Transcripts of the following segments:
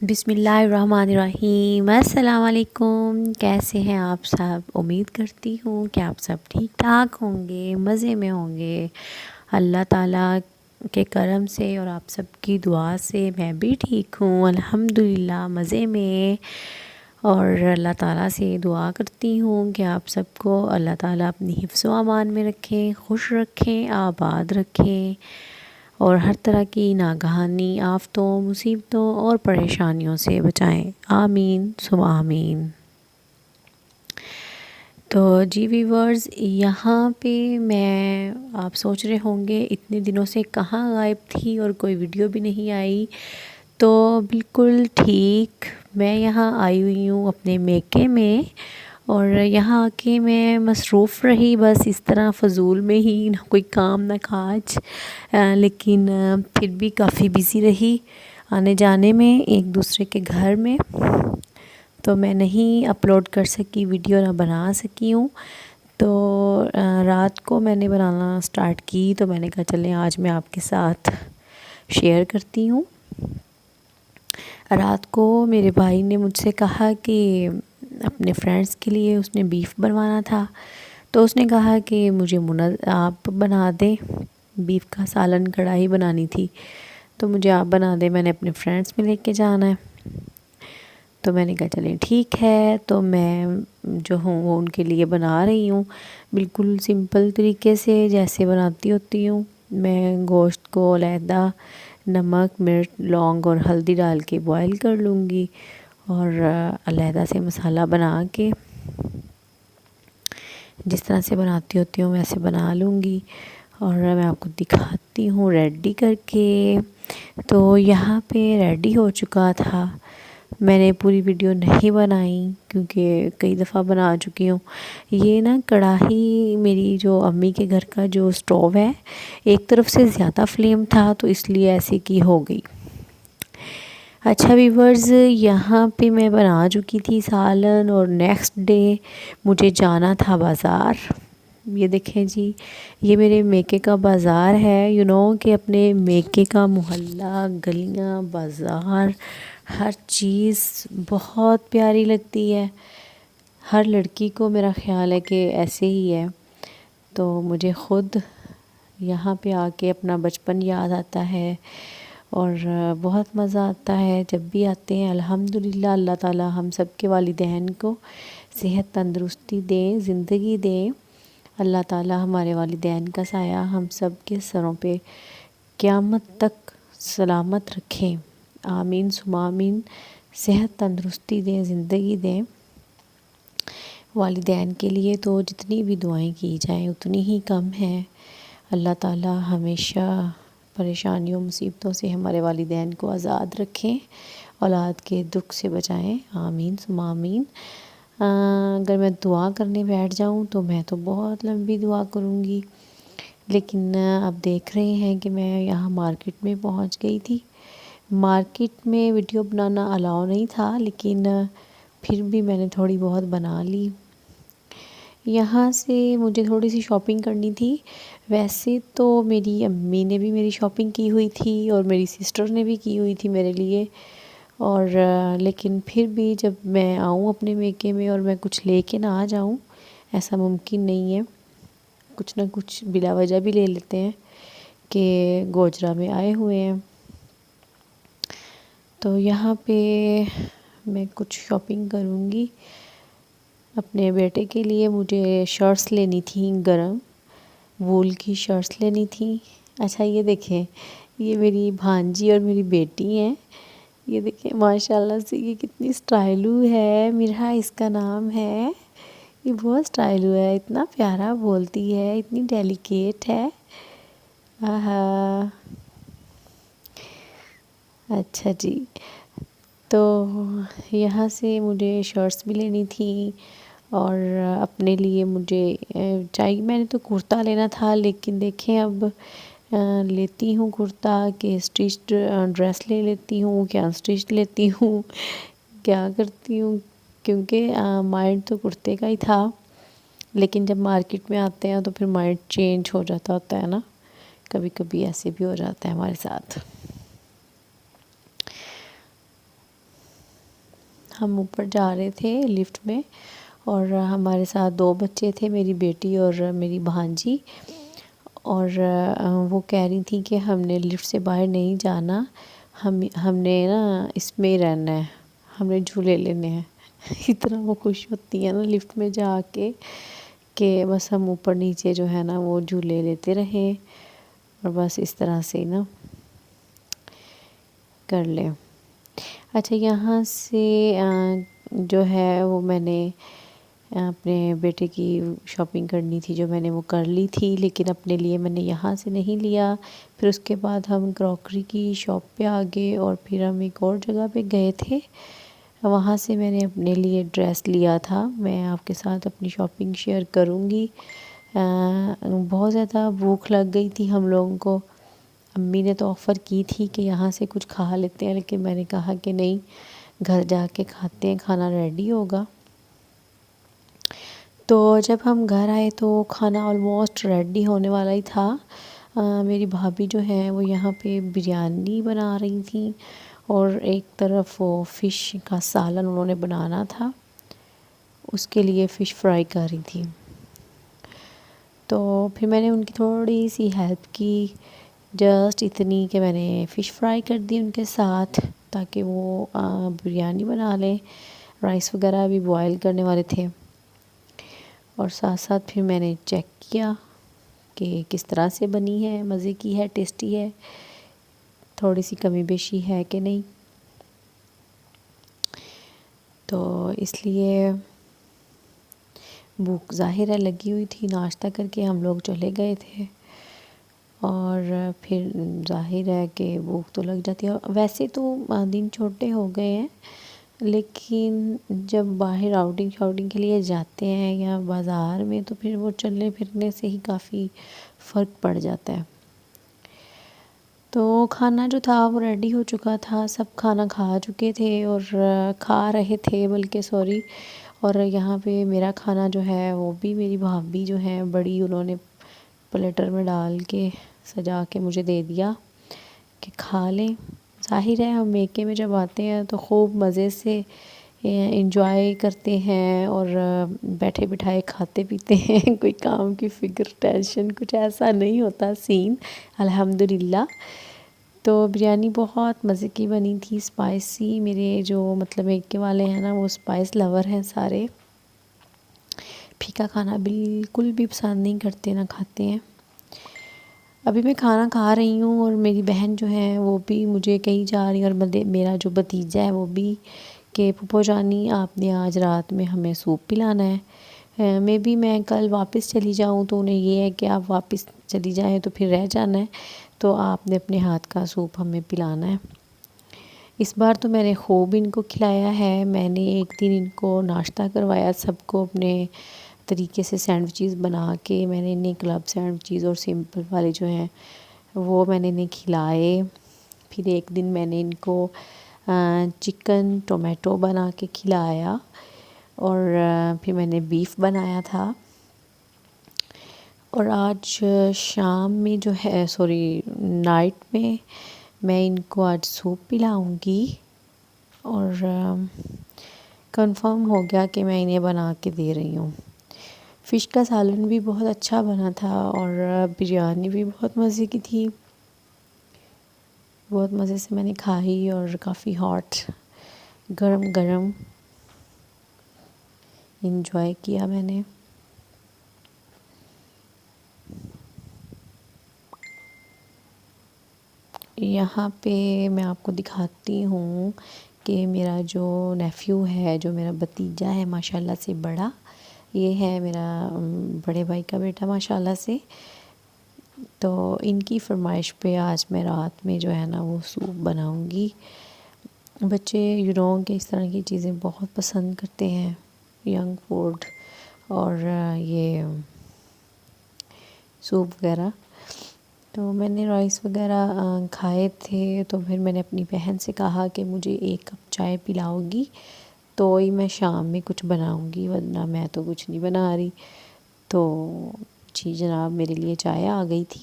بسم اللہ الرحمن الرحیم۔ السلام علیکم، کیسے ہیں آپ سب؟ امید کرتی ہوں کہ آپ سب ٹھیک ٹھاک ہوں گے، مزے میں ہوں گے۔ اللہ تعالیٰ کے کرم سے اور آپ سب کی دعا سے میں بھی ٹھیک ہوں الحمدللہ، مزے میں۔ اور اللہ تعالیٰ سے دعا کرتی ہوں کہ آپ سب کو اللہ تعالیٰ اپنی حفظ و امان میں رکھیں، خوش رکھیں، آباد رکھیں اور ہر طرح کی ناگہانی آفتوں، مصیبتوں اور پریشانیوں سے بچائیں، آمین ثم آمین۔ تو جی ویورز، یہاں پہ میں آپ سوچ رہے ہوں گے اتنے دنوں سے کہاں غائب تھی اور کوئی ویڈیو بھی نہیں آئی۔ تو بالکل ٹھیک، میں یہاں آئی ہوئی ہوں اپنے میکے میں، اور یہاں آ کے میں مصروف رہی بس اس طرح فضول میں ہی، نہ کوئی کام نہ کاج، لیکن پھر بھی کافی بیزی رہی آنے جانے میں ایک دوسرے کے گھر میں، تو میں نہیں اپلوڈ کر سکی ویڈیو، نہ بنا سکی ہوں۔ تو رات کو میں نے بنانا سٹارٹ کی، تو میں نے کہا چلیں آج میں آپ کے ساتھ شیئر کرتی ہوں۔ رات کو میرے بھائی نے مجھ سے کہا کہ اپنے فرینڈس کے لیے اس نے بیف بنوانا تھا، تو اس نے کہا کہ مجھے آپ بنا دیں، بیف کا سالن کڑھائی بنانی تھی، تو مجھے آپ بنا دیں، میں نے اپنے فرینڈس میں لے کے جانا ہے۔ تو میں نے کہا چلیں ٹھیک ہے، تو میں جو ہوں وہ ان کے لیے بنا رہی ہوں بالکل سمپل طریقے سے جیسے بناتی ہوتی ہوں۔ میں گوشت کو علیحدہ نمک، مرچ، لونگ اور ہلدی ڈال کے بوائل کر لوں گی، اور علیحدہ سے مسالہ بنا کے جس طرح سے بناتی ہوتی ہوں ویسے بنا لوں گی، اور میں آپ کو دکھاتی ہوں ریڈی کر کے۔ تو یہاں پہ ریڈی ہو چکا تھا، میں نے پوری ویڈیو نہیں بنائی کیونکہ کئی دفعہ بنا چکی ہوں۔ یہ نا کڑاہی میری جو امی کے گھر کا جو سٹوو ہے، ایک طرف سے زیادہ فلیم تھا تو اس لیے ایسے کی ہو گئی۔ اچھا ویورز، یہاں پہ میں بنا چکی تھی سالن، اور نیکسٹ ڈے مجھے جانا تھا بازار۔ یہ دیکھیں جی، یہ میرے میکے کا بازار ہے، کہ اپنے میکے کا محلہ، گلیاں، بازار، ہر چیز بہت پیاری لگتی ہے۔ ہر لڑکی کو میرا خیال ہے کہ ایسے ہی ہے۔ تو مجھے خود یہاں پہ آ کے اپنا بچپن یاد آتا ہے، اور بہت مزہ آتا ہے جب بھی آتے ہیں۔ الحمدللہ اللہ تعالیٰ ہم سب کے والدین کو صحت تندرستی دیں، زندگی دیں۔ اللہ تعالیٰ ہمارے والدین کا سایہ ہم سب کے سروں پہ قیامت تک سلامت رکھیں، آمین ثم آمین۔ صحت تندرستی دیں، زندگی دیں۔ والدین کے لیے تو جتنی بھی دعائیں کی جائیں اتنی ہی کم ہیں۔ اللہ تعالیٰ ہمیشہ پریشانیوں، مصیبتوں سے ہمارے والدین کو آزاد رکھیں، اولاد کے دکھ سے بچائیں، آمین ثم آمین۔ اگر میں دعا کرنے بیٹھ جاؤں تو میں تو بہت لمبی دعا کروں گی، لیکن اب دیکھ رہے ہیں کہ میں یہاں مارکیٹ میں پہنچ گئی تھی۔ مارکیٹ میں ویڈیو بنانا الاؤ نہیں تھا، لیکن پھر بھی میں نے تھوڑی بہت بنا لی۔ یہاں سے مجھے تھوڑی سی شاپنگ کرنی تھی۔ ویسے تو میری امی نے بھی میری شاپنگ کی ہوئی تھی، اور میری سسٹر نے بھی کی ہوئی تھی میرے لیے، اور لیکن پھر بھی جب میں آؤں اپنے میکے میں اور میں کچھ لے کے نہ آ جاؤں، ایسا ممکن نہیں ہے۔ کچھ نہ کچھ بلا وجہ بھی لے لیتے ہیں کہ گوجرا میں آئے ہوئے ہیں۔ تو یہاں پہ میں کچھ شاپنگ کروں گی اپنے بیٹے کے لیے۔ مجھے شرٹس لینی تھیں، گرم وول کی شرٹس لینی تھیں۔ اچھا یہ دیکھیں، یہ میری بھانجی اور میری بیٹی ہیں۔ یہ دیکھیں ماشاءاللہ سے یہ کتنی سٹائلو ہے، میرا اس کا نام ہے۔ یہ بہت سٹائلو ہے، اتنا پیارا بولتی ہے، اتنی ڈیلیکیٹ ہے۔ آہا، اچھا جی، تو یہاں سے مجھے شرٹس بھی لینی تھی، اور اپنے لیے مجھے چاہیے، میں نے تو کرتا لینا تھا، لیکن دیکھیں اب لیتی ہوں کرتا کہ اسٹچڈ ڈریس لے لیتی ہوں کہ انسٹچڈ لیتی ہوں، کیا کرتی ہوں، کیونکہ مائنڈ تو کرتے کا ہی تھا، لیکن جب مارکیٹ میں آتے ہیں تو پھر مائنڈ چینج ہو جاتا ہوتا ہے نا، کبھی کبھی ایسے بھی ہو جاتا ہے ہمارے ساتھ۔ ہم اوپر جا رہے تھے لفٹ میں، اور ہمارے ساتھ 2 بچے تھے، میری بیٹی اور میری بھانجی، اور وہ کہہ رہی تھیں کہ ہم نے لفٹ سے باہر نہیں جانا، ہم نے نا اس میں ہی رہنا ہے، ہم نے جھولے لینے ہیں۔ اتنا وہ خوش ہوتی ہیں نا لفٹ میں جا کے کہ بس ہم اوپر نیچے جو ہے نا وہ جھولے لیتے رہیں، اور بس اس طرح سے نا کر لیں۔ اچھا، یہاں سے جو ہے وہ میں نے اپنے بیٹے کی شاپنگ کرنی تھی جو میں نے وہ کر لی تھی، لیکن اپنے لیے میں نے یہاں سے نہیں لیا۔ پھر اس کے بعد ہم کراکری کی شاپ پہ آ گئے، اور پھر ہم ایک اور جگہ پہ گئے تھے، وہاں سے میں نے اپنے لیے ڈریس لیا تھا۔ میں آپ کے ساتھ اپنی شاپنگ شیئر کروں گی۔ بہت زیادہ بھوک لگ گئی تھی ہم لوگوں کو، امی نے تو آفر کی تھی کہ یہاں سے کچھ کھا لیتے ہیں، لیکن میں نے کہا کہ نہیں، گھر جا کے کھاتے ہیں، کھانا ریڈی ہوگا۔ تو جب ہم گھر آئے تو کھانا آلموسٹ ریڈی ہونے والا ہی تھا۔ میری بھابھی جو ہیں وہ یہاں پہ بریانی بنا رہی تھیں، اور ایک طرف وہ فش کا سالن انہوں نے بنانا تھا، اس کے لیے فش فرائی کر رہی تھی۔ تو پھر میں نے ان کی تھوڑی سی ہیلپ کی، جسٹ اتنی کہ میں نے فش فرائی کر دی ان کے ساتھ، تاکہ وہ بریانی بنا لیں۔ رائس وغیرہ بھی بوائل کرنے والے تھے، اور ساتھ ساتھ پھر میں نے چیک کیا کہ کس طرح سے بنی ہے، مزے کی ہے، ٹیسٹی ہے، تھوڑی سی کمی بیشی ہے کہ نہیں۔ تو اس لیے بھوک ظاہر ہے لگی ہوئی تھی، ناشتہ کر کے ہم لوگ چلے گئے تھے، اور پھر ظاہر ہے کہ بھوک تو لگ جاتی ہے۔ ویسے تو دن چھوٹے ہو گئے ہیں، لیکن جب باہر آؤٹنگ شاؤٹنگ کے لیے جاتے ہیں یا بازار میں، تو پھر وہ چلنے پھرنے سے ہی کافی فرق پڑ جاتا ہے۔ تو کھانا جو تھا وہ ریڈی ہو چکا تھا، سب کھانا کھا چکے تھے، اور کھا رہے تھے بلکہ سوری، اور یہاں پہ میرا کھانا جو ہے وہ بھی میری بھابھی جو ہیں بڑی، انہوں نے پلیٹر میں ڈال کے سجا کے مجھے دے دیا کہ کھا لیں۔ ظاہر ہے ہم میکے میں جب آتے ہیں تو خوب مزے سے انجوائے کرتے ہیں، اور بیٹھے بٹھائے کھاتے پیتے ہیں، کوئی کام کی فکر، ٹینشن، کچھ ایسا نہیں ہوتا سین، الحمدللہ۔ تو بریانی بہت مزے کی بنی تھی، اسپائسی، میرے جو مطلب میکے والے ہیں نا وہ اسپائس لور ہیں سارے، پھیکا کھانا بالکل بھی پسند نہیں کرتے، نہ کھاتے ہیں۔ ابھی میں کھانا کھا رہی ہوں، اور میری بہن جو ہے وہ بھی مجھے کہیں جا رہی ہے، اور میرا جو بھتیجا ہے وہ بھی کہ پھوپھو جانی آپ نے آج رات میں ہمیں سوپ پلانا ہے۔ میں کل واپس چلی جاؤں تو انہیں یہ ہے کہ آپ واپس چلی جائیں تو پھر رہ جانا ہے، تو آپ نے اپنے ہاتھ کا سوپ ہمیں پلانا ہے۔ اس بار تو میں نے خوب ان کو کھلایا ہے، میں نے ایک دن ان کو ناشتہ کروایا سب کو اپنے طریقے سے، سینڈوچز بنا کے میں نے انہیں کلب سینڈوچز اور سمپل والے جو ہیں وہ میں نے انہیں کھلائے۔ پھر ایک دن میں نے ان کو چکن ٹومیٹو بنا کے کھلایا، اور پھر میں نے بیف بنایا تھا۔ اور آج شام میں جو ہے نائٹ میں میں ان کو آج سوپ پلاؤں گی، اور کنفرم ہو گیا کہ میں انہیں بنا کے دے رہی ہوں۔ فش کا سالن بھی بہت اچھا بنا تھا، اور بریانی بھی بہت مزے کی تھی، بہت مزے سے میں نے کھائی، اور کافی ہاٹ، گرم گرم انجوائے کیا میں نے۔ یہاں پہ میں آپ کو دکھاتی ہوں کہ میرا جو نیفیو ہے، جو میرا بھتیجا ہے ماشاءاللہ سے بڑا، یہ ہے میرا بڑے بھائی کا بیٹا ماشاءاللہ سے۔ تو ان کی فرمائش پہ آج میں رات میں جو ہے نا وہ سوپ بناؤں گی۔ بچے کہ اس طرح کی چیزیں بہت پسند کرتے ہیں، ینگ فوڈ اور یہ سوپ وغیرہ۔ تو میں نے رائس وغیرہ کھائے تھے، تو پھر میں نے اپنی بہن سے کہا کہ مجھے 1 کپ چائے پلاؤ گی تو ہی میں شام میں کچھ بناؤں گی، ورنہ میں تو کچھ نہیں بنا رہی۔ تو جی جناب، میرے لیے چائے آ گئی تھی،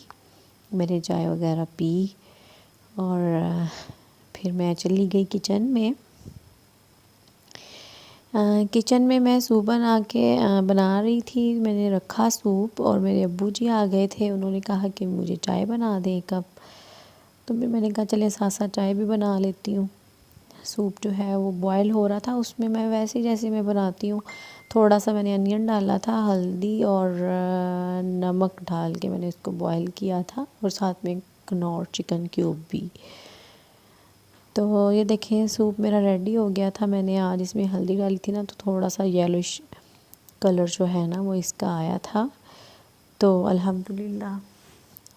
میں نے چائے وغیرہ پی، اور پھر میں چلی گئی کچن میں۔ کچن میں میں سوپ بنا رہی تھی، میں نے رکھا سوپ اور میرے ابو جی آ گئے تھے، انہوں نے کہا کہ مجھے چائے بنا دیں ایک کپ، تو پھر میں نے کہا چلے ساتھ ساتھ چائے بھی بنا لیتی ہوں۔ سوپ جو ہے وہ بوائل ہو رہا تھا، اس میں میں ویسے جیسے میں بناتی ہوں، تھوڑا سا میں نے انین ڈالا تھا، ہلدی اور نمک ڈال کے میں نے اس کو بوائل کیا تھا، اور ساتھ میں کنور چکن کیوب بھی۔ تو یہ دیکھیں سوپ میرا ریڈی ہو گیا تھا، میں نے آج اس میں ہلدی ڈالی تھی نا، تو تھوڑا سا یلوش کلر جو ہے نا وہ اس کا آیا تھا، تو الحمدللہ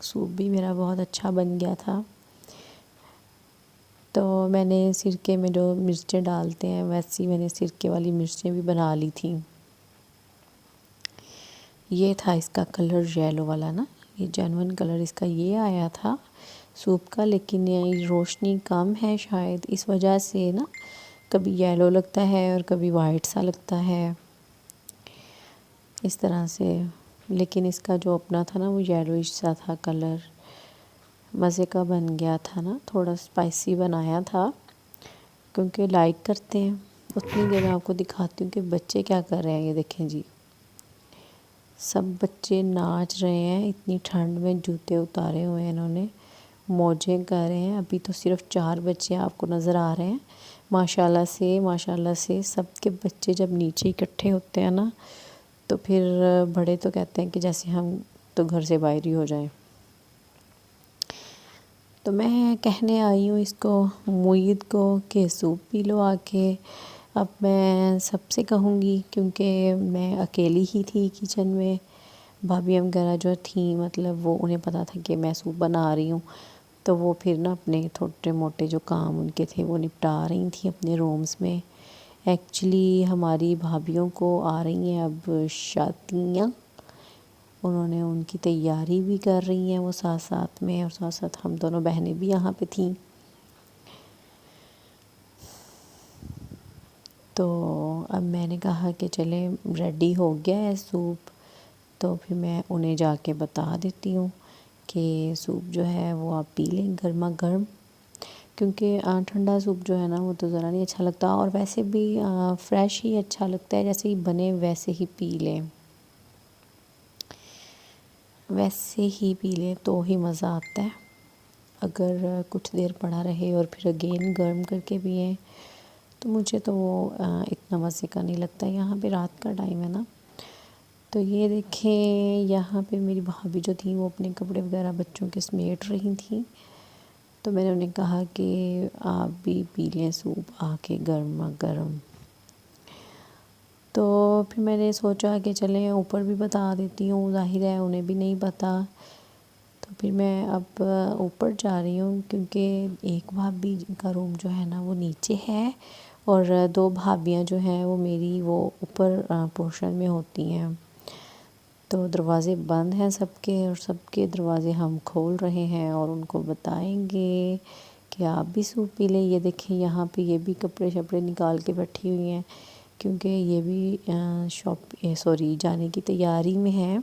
سوپ بھی میرا بہت اچھا بن گیا تھا۔ تو میں نے سرکے میں جو مرچیں ڈالتے ہیں ویسی میں نے سرکے والی مرچیں بھی بنا لی تھیں۔ یہ تھا اس کا کلر یلو والا نا، یہ جینون کلر اس کا یہ آیا تھا سوپ کا، لیکن یہ روشنی کم ہے شاید اس وجہ سے نا، کبھی یلو لگتا ہے اور کبھی وائٹ سا لگتا ہے اس طرح سے، لیکن اس کا جو اپنا تھا نا وہ یلوش سا تھا کلر، مزے کا بن گیا تھا نا، تھوڑا اسپائسی بنایا تھا کیونکہ لائک کرتے ہیں۔ اتنی دیر میں آپ کو دکھاتی ہوں کہ بچے کیا کر رہے ہیں، یہ دیکھیں جی سب بچے ناچ رہے ہیں، اتنی ٹھنڈ میں جوتے اتارے ہوئے ہیں انہوں نے، موجیں کر رہے ہیں۔ ابھی تو صرف 4 بچے آپ کو نظر آ رہے ہیں، ماشاءاللہ سے سب کے بچے جب نیچے اکٹھے ہوتے ہیں نا، تو پھر بڑے تو کہتے ہیں کہ جیسے ہم تو گھر سے باہر ہی ہو جائیں۔ تو میں کہنے آئی ہوں اس کو معید کو کہ سوپ پی لو آ کے۔ اب میں سب سے کہوں گی کیونکہ میں اکیلی ہی تھی کچن میں، بھابھی وغیرہ جو تھیں مطلب وہ انہیں پتہ تھا کہ میں سوپ بنا رہی ہوں، تو وہ پھر نا اپنے چھوٹے موٹے جو کام ان کے تھے وہ نپٹا رہی تھیں اپنے رومز میں۔ ایکچولی ہماری بھابھیوں کو آ رہی ہیں اب شادیاں، انہوں نے ان کی تیاری بھی کر رہی ہیں وہ ساتھ ساتھ میں، اور ساتھ ساتھ ہم دونوں بہنیں بھی یہاں پہ تھیں۔ تو اب میں نے کہا کہ چلیں ریڈی ہو گیا ہے سوپ، تو پھر میں انہیں جا کے بتا دیتی ہوں کہ سوپ جو ہے وہ آپ پی لیں گرما گرم، کیونکہ ٹھنڈا سوپ جو ہے نا وہ تو ذرا نہیں اچھا لگتا، اور ویسے بھی فریش ہی اچھا لگتا ہے، جیسے ہی بنے ویسے ہی پی لیں، تو ہی مزہ آتا ہے۔ اگر کچھ دیر پڑا رہے اور پھر اگین گرم کر کے پئیں تو مجھے تو وہ اتنا مزے کا نہیں لگتا۔ یہاں پہ رات کا ٹائم ہے نا، تو یہ دیکھیں یہاں پہ میری بھابھی جو تھیں وہ اپنے کپڑے وغیرہ بچوں کے سمیٹ رہی تھیں، تو میں نے انہیں کہا کہ آپ بھی پی لیں سوپ آ کے گرما گرم۔ تو پھر میں نے سوچا کہ چلیں اوپر بھی بتا دیتی ہوں، ظاہر ہے انہیں بھی نہیں پتہ، تو پھر میں اب اوپر جا رہی ہوں کیونکہ ایک بھابھی کا روم جو ہے نا وہ نیچے ہے، اور 2 بھابیاں جو ہیں وہ میری وہ اوپر پورشن میں ہوتی ہیں، تو دروازے بند ہیں سب کے، اور سب کے دروازے ہم کھول رہے ہیں اور ان کو بتائیں گے کہ آپ بھی سوپ پی لیں۔ یہ دیکھیں یہاں پہ یہ بھی کپڑے شپڑے نکال کے بیٹھی ہوئی ہیں، کیونکہ یہ بھی جانے کی تیاری میں ہے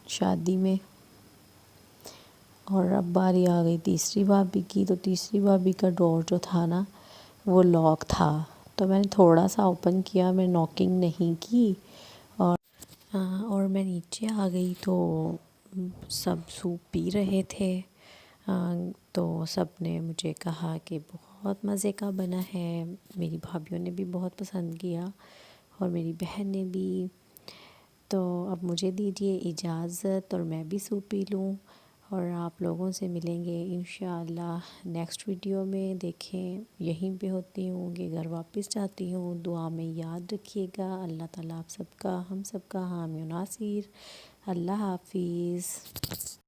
شادی میں۔ اور اب باری آ گئی تیسری بھابھی کی، تو تیسری بھابھی کا ڈور جو تھا نا وہ لاک تھا، تو میں نے تھوڑا سا اوپن کیا، میں ناکنگ نہیں کی، اور میں نیچے آ گئی تو سب سوپ پی رہے تھے، تو سب نے مجھے کہا کہ بہت مزے کا بنا ہے، میری بھابھیوں نے بھی بہت پسند کیا اور میری بہن نے بھی۔ تو اب مجھے دیجیے اجازت اور میں بھی سوپ پی لوں، اور آپ لوگوں سے ملیں گے انشاءاللہ نیکسٹ ویڈیو میں۔ دیکھیں یہیں پہ ہوتی ہوں کہ گھر واپس جاتی ہوں، دعا میں یاد رکھیے گا، اللہ تعالیٰ آپ سب کا ہم سب کا حامی و ناصر۔ اللہ حافظ۔